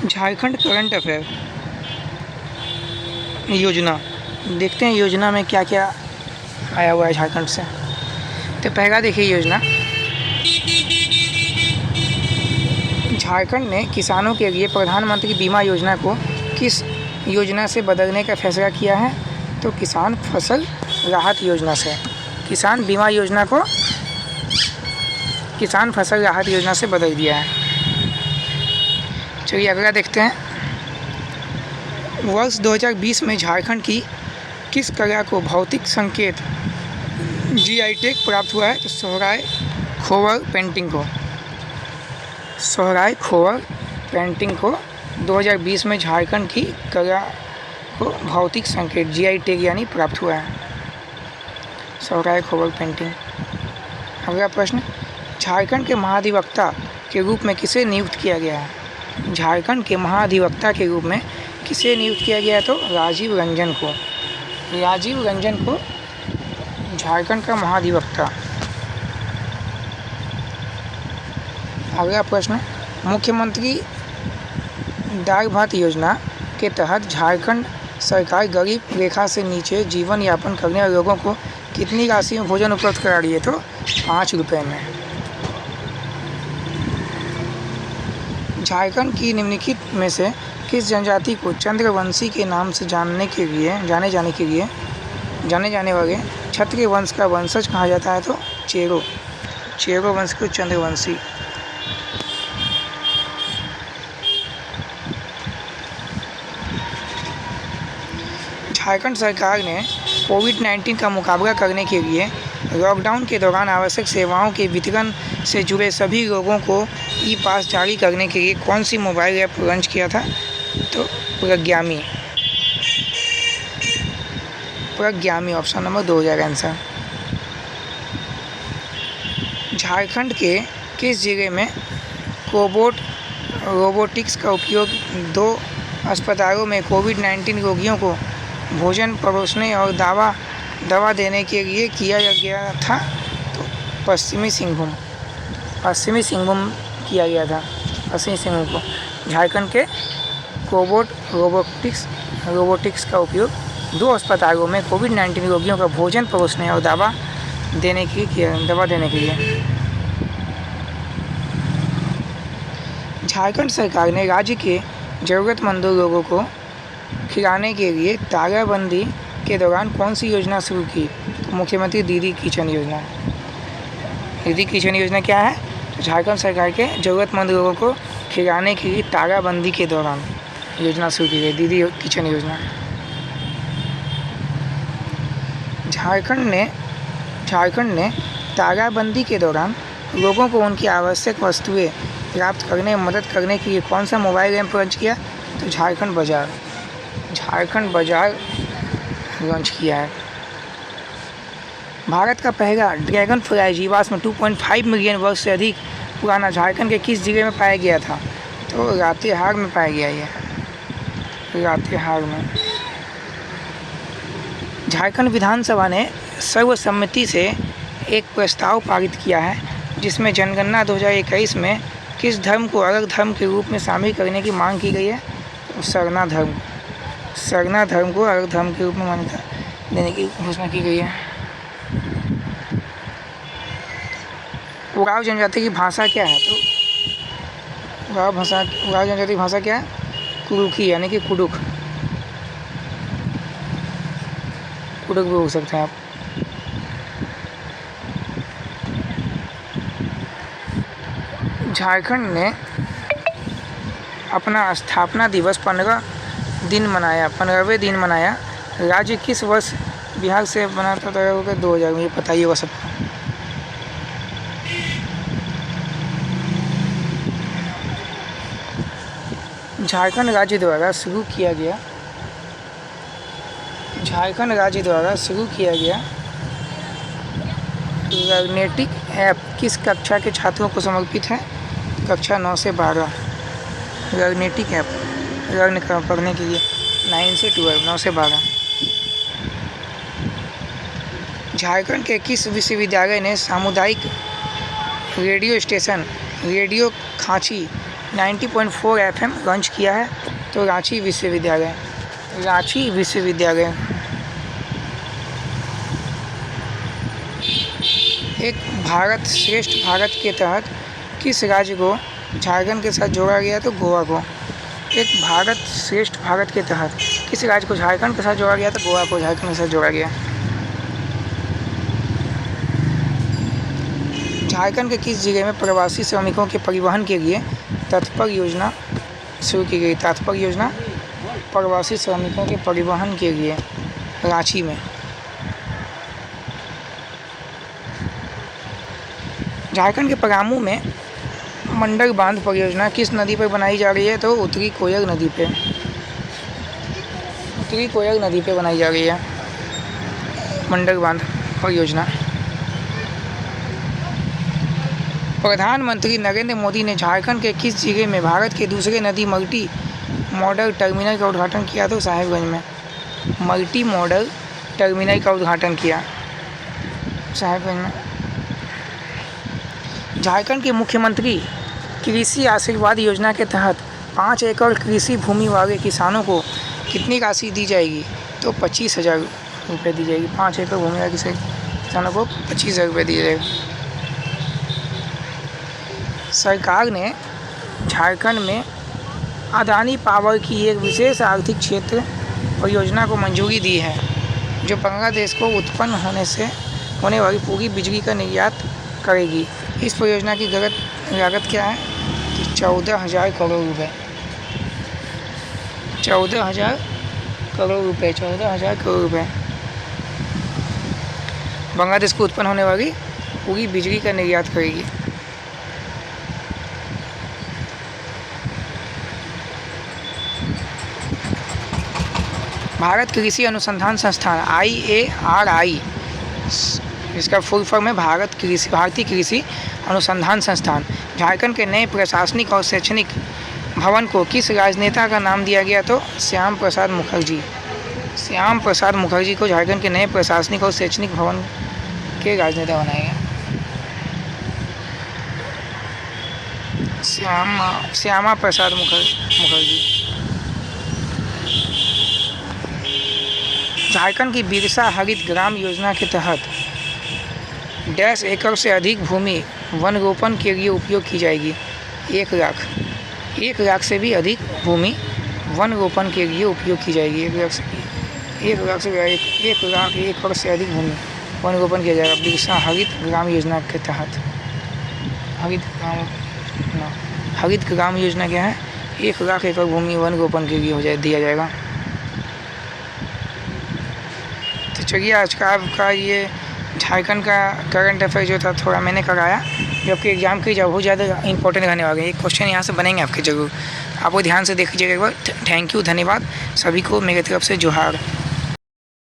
Jharkhand current affair योजना, देखते हैं योजना में क्या क्या आया हुआ है झारखंड से। तो पहला देखिए योजना, झारखंड ने किसानों के लिए प्रधानमंत्री बीमा योजना को किस योजना से बदलने का फैसला किया है? तो किसान फसल राहत योजना से। किसान बीमा योजना को किसान फसल राहत योजना से बदल दिया है। चलिए अगला देखते हैं। वर्ष 2020 में झारखंड की किस कला को भौतिक संकेत जीआई टैग प्राप्त हुआ है? तो सोहराय खोवर पेंटिंग को। सोहराय खोवर पेंटिंग को 2020 में झारखंड की कला को भौतिक संकेत जीआई टैग यानी प्राप्त हुआ है, सोहराय खोवर पेंटिंग। अगला प्रश्न, झारखंड के महाधिवक्ता के रूप में किसे नियुक्त किया गया है? झारखंड के महाधिवक्ता के रूप में किसे नियुक्त किया गया है? तो राजीव रंजन को। राजीव रंजन को झारखंड का महाधिवक्ता। अगला प्रश्न, मुख्यमंत्री दाल भात योजना के तहत झारखंड सरकार गरीब रेखा से नीचे जीवन यापन करने वाले लोगों को कितनी राशि में भोजन उपलब्ध करा रही है? तो 5 रुपये में। झारखंड की निम्नलिखित में से किस जनजाति को चंद्रवंशी के नाम से जाने जाने वाले क्षत्रिय वंश का वंशज कहा जाता है? तो चेरो वंश को चंद्रवंशी। झारखंड सरकार ने कोविड-19 का मुकाबला करने के लिए लॉकडाउन के दौरान आवश्यक सेवाओं के वितरण से जुड़े सभी लोगों को ई पास जारी करने के लिए कौन सी मोबाइल ऐप लॉन्च किया था? तो प्रज्ञामी ऑप्शन नंबर 2 हो जाएगा आंसर। झारखंड के किस जिले में रोबोटिक्स का उपयोग 2 अस्पतालों में कोविड-19 रोगियों को भोजन परोसने और दवा देने के लिए किया गया था? तो पश्चिमी सिंहभूम किया गया था। पश्चिमी सिंहभूम को झारखंड के रोबोटिक्स का उपयोग 2 अस्पतालों में कोविड-19 रोगियों का भोजन परोसने और दवा देने के लिए। झारखंड सरकार ने राज्य के ज़रूरतमंदों लोगों को खिलाने के लिए तालाबंदी के दौरान कौन सी योजना शुरू की? तो मुख्यमंत्री दीदी किचन योजना। दीदी किचन योजना क्या है? तो झारखंड सरकार के ज़रूरतमंद लोगों को खिलाने के लिए तालाबंदी के दौरान योजना शुरू की गई, दीदी किचन योजना। झारखंड ने तालाबंदी के दौरान लोगों को उनकी आवश्यक वस्तुएं प्राप्त करने में मदद करने के लिए कौन सा मोबाइल ऐप लॉन्च किया? तो झारखंड बाजार लॉन्च किया है। भारत का पहला ड्रैगन फ्लाई जीवाश्म 2.5 मिलियन वर्ष से अधिक पुराना झारखंड के किस जिले में पाया गया था? तो लातेहार में पाया गया है, लातेहार में। झारखंड विधानसभा ने सर्वसम्मति से एक प्रस्ताव पारित किया है जिसमें जनगणना 2021 में किस धर्म को अलग धर्म के रूप में शामिल करने की मांग की गई है? तो सरना धर्म को अलग धर्म के रूप में मान्यता देने की घोषणा की गई है। उराव जनजाति की भाषा क्या है? तो उराव जनजाति की भाषा क्या है? कुरुखी यानी कि कुडुख भी हो सकते हैं आप। झारखंड ने अपना स्थापना दिवस 15वें दिन मनाया। राज्य किस वर्ष बिहार से बना था? 2000 में, ये पता ही होगा सबको। झारखंड राज्य द्वारा शुरू किया गया लर्नेटिक ऐप किस कक्षा के छात्रों को समर्पित है? कक्षा 9 से 12। लर्नेटिक ऐप पढ़ने के लिए 9 से 12, 9 से 12। झारखंड के किस विश्वविद्यालय ने सामुदायिक रेडियो स्टेशन रेडियो खांची 90.4 FM लॉन्च किया है तो रांची विश्वविद्यालय। रांची विश्वविद्यालय। एक भारत श्रेष्ठ भारत के तहत किस राज्य को झारखंड के साथ जोड़ा गया तो गोवा को। एक भारत श्रेष्ठ भारत के तहत किस राज्य को झारखंड के साथ जोड़ा गया तो गोवा को झारखंड के साथ जोड़ा गया। झारखंड के किस जिले में प्रवासी श्रमिकों के परिवहन के लिए तत्पर योजना शुरू की गई। तत्पर योजना प्रवासी श्रमिकों के परिवहन के लिए रांची में। झारखंड के पलामू में मंडल बांध परियोजना किस नदी पर बनाई जा रही है तो उत्तरी कोयल नदी पे। उत्तरी कोयल नदी पे बनाई जा रही है मंडल बांध परियोजना। प्रधानमंत्री नरेंद्र मोदी ने झारखंड के किस जिले में भारत के दूसरे नदी मल्टी मॉडल टर्मिनल का उद्घाटन किया तो साहिबगंज में। मल्टी मॉडल टर्मिनल का उद्घाटन किया साहिबगंज में। झारखंड के मुख्यमंत्री कृषि आशीर्वाद योजना के तहत 5 एकड़ कृषि भूमि वाले किसानों को कितनी राशि दी जाएगी तो 25,000 रुपये दी जाएगी। 5 एकड़ भूमि वाले किसानों को 25,000 रुपये दिया जाएगा। सरकार ने झारखंड में अदानी पावर की एक विशेष आर्थिक क्षेत्र परियोजना को मंजूरी दी है जो बांग्लादेश को उत्पन्न होने वाली पूरी बिजली का निर्यात करेगी। इस परियोजना की लागत क्या है तो 14,000 करोड़ रुपये। 14,000 करोड़ रुपये। 14,000 करोड़ रुपये बांग्लादेश को उत्पन्न होने वाली पूरी बिजली का निर्यात करेगी। भारत कृषि अनुसंधान संस्थान IARI, इसका फुल फॉर्म है भारतीय कृषि अनुसंधान संस्थान, झारखंड के नए प्रशासनिक और शैक्षणिक भवन को किस राजनेता का नाम दिया गया तो श्याम प्रसाद मुखर्जी। श्याम प्रसाद मुखर्जी को झारखंड के नए प्रशासनिक और शैक्षणिक भवन के राजनेता बनाया गया। श्यामा प्रसाद मुखर्जी। झारखंड की बिरसा हरित ग्राम योजना के तहत 10 एकड़ से अधिक भूमि वन रोपण के लिए उपयोग की जाएगी। 1 लाख से भी अधिक भूमि वन रोपण के लिए उपयोग की जाएगी। 1 लाख एकड़ से अधिक भूमि वन रोपण किया जाएगा बिरसा हरित ग्राम योजना के तहत। हरित ग्राम योजना क्या है। 1 लाख एकड़ भूमि वन रोपण के लिए दिया जाएगा। तो चलिए आज का आपका ये झारखंड का करंट अफेयर जो था थोड़ा मैंने कराया, जबकि एग्जाम के बहुत ज़्यादा इंपॉर्टेंट रहने वाले हैं। एक क्वेश्चन यहाँ से बनेंगे आपके ज़रूर, आप वो ध्यान से देख लीजिएगा एक बार। थैंक यू, धन्यवाद सभी को मेरे तरफ से जोहार।